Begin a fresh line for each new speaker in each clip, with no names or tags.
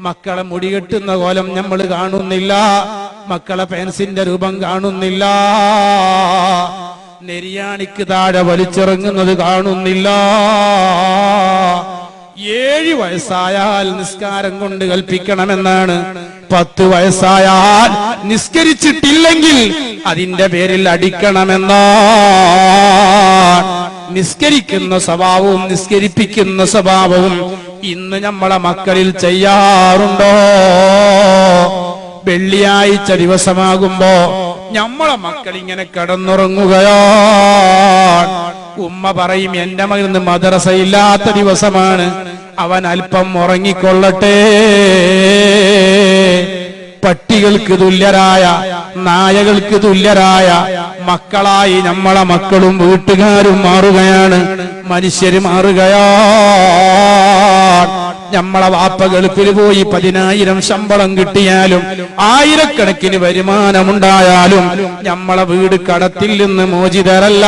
മക്കളെ മുടികെട്ടുന്ന കോലം നമ്മൾ കാണുന്നില്ല, മക്കളെ പെൻസിന്റെ രൂപം കാണുന്നില്ല, നെരിയാണിക്ക് താഴെ വലിച്ചിറങ്ങുന്നത് കാണുന്നില്ല. 7 വയസ്സായാൽ നിസ്കാരം കൊണ്ട് കൽപ്പിക്കണമെന്നാണ്. 10 വയസ്സായാൽ നിസ്കരിച്ചിട്ടില്ലെങ്കിൽ അതിന്റെ പേരിൽ അടിക്കണമെന്നാണ്. നിസ്കരിക്കുന്ന സ്വഭാവവും നിസ്കരിപ്പിക്കുന്ന സ്വഭാവവും ഇന്ന് നമ്മളെ മക്കളിൽ ചെയ്യാറുണ്ടോ? വെള്ളിയാഴ്ച ദിവസമാകുമ്പോ നമ്മളെ മക്കൾ ഇങ്ങനെ കിടന്നുറങ്ങുകയാണ്. ഉമ്മ പറയും, എന്റെ മകന് മദ്രസയില്ലാത്ത ദിവസമാണ്, അവൻ അല്പം ഉറങ്ങിക്കൊള്ളട്ടെ. പട്ടികൾക്ക് തുല്യരായ, നായകൾക്ക് തുല്യരായ മക്കളായി നമ്മളെ മക്കളും വീട്ടുകാരും മാറുകയാണ്, മനുഷ്യര് മാറുകയാണ്. നമ്മളെ വാപ്പ ഗൾഫിൽ പോയി 10,000 ശമ്പളം കിട്ടിയാലും, 1000കണക്കിന് വരുമാനമുണ്ടായാലും നമ്മളെ വീട് കടത്തിൽ നിന്ന് മോചിതരല്ല,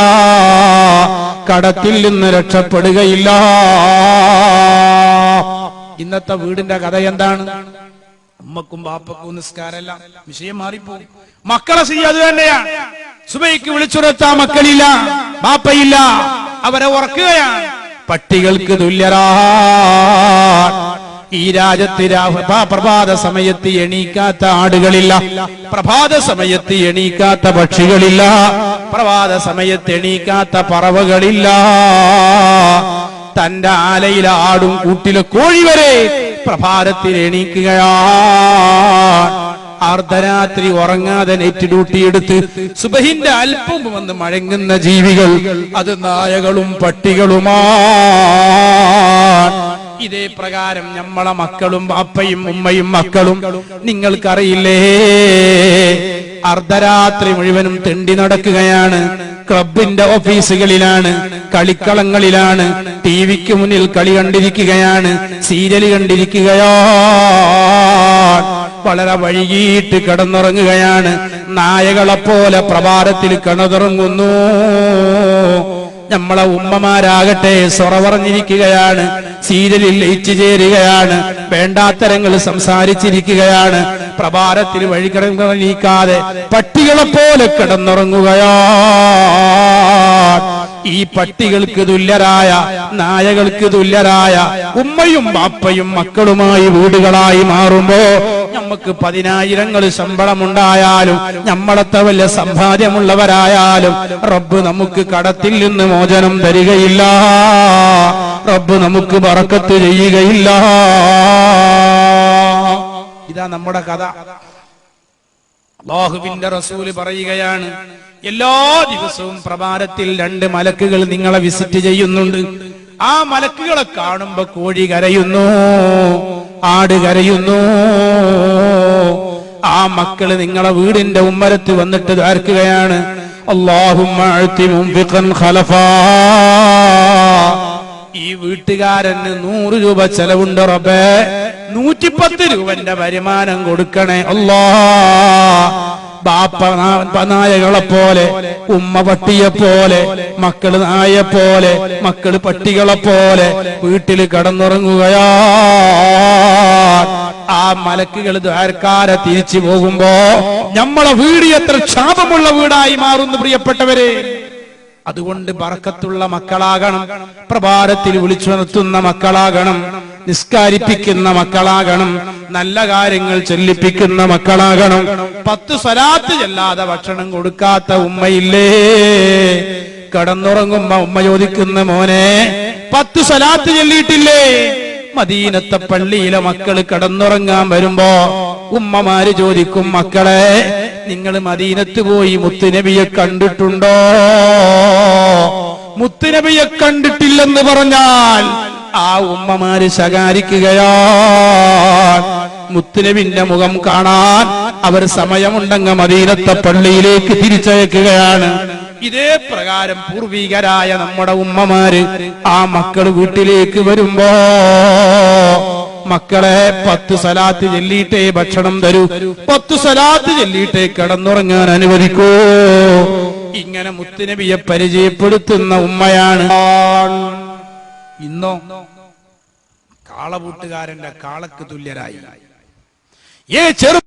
കടത്തിൽ നിന്ന് രക്ഷപ്പെടുകയില്ല. ഇന്നത്തെ വീടിന്റെ കഥ എന്താണ്? ഉമ്മക്കും ബാപ്പക്കും നിസ്കാരമല്ല, വിഷയം മാറിപ്പോകും. മക്കളെ അത് തന്നെയാണ്. സുബൈക്ക് വിളിച്ചുറത്താ മക്കളില്ല, ബാപ്പയില്ല, അവരെ ഉറക്കുകയാണ്. പട്ടികൾക്ക് തുല്യരാ. ഈ രാജ്യത്ത് പ്രഭാത സമയത്ത് എണീക്കാത്ത ആടുകളില്ല, പ്രഭാത സമയത്ത് എണീക്കാത്ത പക്ഷികളില്ല, പ്രഭാത സമയത്ത് എണീക്കാത്ത പറവകളില്ല. തന്റെ ആലയിലെ ആടും കൂട്ടിലെ കോഴി വരെ പ്രഭാതത്തിൽ എണീക്കുകയാണ്. അർദ്ധരാത്രി ഉറങ്ങാതെ നെറ്റ് ഡ്യൂട്ടി എടുത്ത് സുബഹിന്റെ അല്പം വന്ന് മഴങ്ങുന്ന ജീവികൾ അത് നായകളും പട്ടികളുമാണ്. ഇതേ പ്രകാരം നമ്മളെ മക്കളും അപ്പയും ഉമ്മയും മക്കളും നിങ്ങൾക്കറിയില്ലേ, അർദ്ധരാത്രി മുഴുവനും തെണ്ടി നടക്കുകയാണ്. ക്ലബിന്റെ ഓഫീസുകളിലാണ്, കളിക്കളങ്ങളിലാണ്, ടിവിക്ക് മുന്നിൽ കളി കണ്ടിരിക്കുകയാണ്, സീരിയൽ കണ്ടിരിക്കുകയാണ്. വളരെ വൈകിട്ട് കിടന്നുറങ്ങുകയാണ്. നായകളെപ്പോലെ പ്രഭാതത്തിൽ കിടന്നുറങ്ങുന്നു. നമ്മളെ ഉമ്മമാരാകട്ടെ സൊറ പറഞ്ഞിരിക്കുകയാണ്, സീരിയലിൽ ലയിച്ചു ചേരുകയാണ്, വേണ്ടാത്തരങ്ങൾ സംസാരിച്ചിരിക്കുകയാണ്. പ്രഭാതത്തിൽ വഴികിടന്നീക്കാതെ പട്ടികളെപ്പോലെ കിടന്നുറങ്ങുകയാണ്. ഈ പട്ടികൾക്ക് തുല്യരായ, നായകൾക്ക് തുല്യരായ ഉമ്മയും ബാപ്പയും മക്കളുമായി വീടുകളായി മാറുമ്പോ നമുക്ക് 10,000 ശമ്പളമുണ്ടായാലും, നമ്മളത്തെ വലിയ സമ്പാദ്യമുള്ളവരായാലും റബ്ബ് നമുക്ക് കടത്തിൽ നിന്ന് മോചനം തരികയില്ല, റബ്ബ് നമുക്ക് ബറക്കത്ത് ചെയ്യുകയില്ല. ഇതാ നമ്മുടെ കഥ. അല്ലാഹുവിന്റെ റസൂല് പറയുകയാണ്, എല്ലാ ദിവസവും പ്രഭാതത്തിൽ 2 മലക്കുകൾ നിങ്ങളെ വിസിറ്റ് ചെയ്യുന്നുണ്ട്. ആ മലക്കുകളെ കാണുമ്പോ കോഴി കരയുന്നു, ആട് കരയുന്നു. ആ മക്കള് നിങ്ങളെ വീടിന്റെ ഉമ്മരത്ത് വന്നിട്ട് ദ്വാർക്കുകയാണ്, അല്ലാഹുമ്മ അഅതി മുൻഫിഖൻ ഖലഫാ, ഈ വീട്ടുകാരന് 100 രൂപ ചെലവുണ്ട് റബ്ബേ, 110 രൂപന്റെ വരുമാനം കൊടുക്കണേ അല്ലാ. ബാപ്പ നായകളെ പോലെ, ഉമ്മ പട്ടിയെ പോലെ, മക്കള് നായെ പോലെ, മക്കള് പട്ടികളെ പോലെ വീട്ടിൽ കടന്നുറങ്ങുകയാ. ആ മലക്കുകൾ ദ്വാരക്കാരെ തിരിച്ചു പോകുമ്പോ നമ്മളെ വീട് എത്ര ക്ഷാപമുള്ള വീടായി മാറുന്നു പ്രിയപ്പെട്ടവരെ. അതുകൊണ്ട് ബറക്കത്തുള്ള മക്കളാകണം, പ്രഭാതത്തിൽ വിളിച്ചുണർത്തുന്ന മക്കളാകണം, നിസ്കാരിപ്പിക്കുന്ന മക്കളാകണം, നല്ല കാര്യങ്ങൾ ചൊല്ലിപ്പിക്കുന്ന മക്കളാകണം. 10 സ്വലാത്ത് ചെല്ലാതെ ഭക്ഷണം കൊടുക്കാത്ത ഉമ്മയില്ലേ, കിടന്നുറങ്ങുമ്പോ ഉമ്മ ചോദിക്കുന്ന, മോനെ 10 സ്വലാത്ത് ചൊല്ലിയിട്ടില്ലേ? മദീനത്തെ പള്ളിയിലെ മക്കള് കിടന്നുറങ്ങാൻ വരുമ്പോ ഉമ്മമാര് ചോദിക്കും, മക്കളെ നിങ്ങൾ മദീനത്ത് പോയി മുത്തുനബിയെ കണ്ടിട്ടുണ്ടോ? മുത്തുനബിയെ കണ്ടിട്ടില്ലെന്ന് പറഞ്ഞാൽ ആ ഉമ്മമാര് ശകാരിക്കുകയാണ്. മുത്തുനബിന്റെ മുഖം കാണാൻ അവർ സമയമുണ്ടെങ്കിൽ മദീനത്തെ പള്ളിയിലേക്ക് തിരിച്ചയക്കുകയാണ്. ഇതേ പ്രകാരം പൂർവികരായ നമ്മുടെ ഉമ്മമാര് ആ മക്കള് വീട്ടിലേക്ക് വരുമ്പോ, മക്കളെ 10 സ്വലാത്ത് ചൊല്ലിയിട്ടേ ഭക്ഷണം തരൂ, 10 സ്വലാത്ത് ചൊല്ലിയിട്ടേ കിടന്നുറങ്ങാൻ അനുവദിക്കൂ. ഇങ്ങനെ മുത്തുനബിയെ പരിചയപ്പെടുത്തുന്ന ഉമ്മയാണ്. ഇന്നോ കാളപൂട്ടുകാരന്റെ കാളക്ക് തുല്യരായി. ചെറു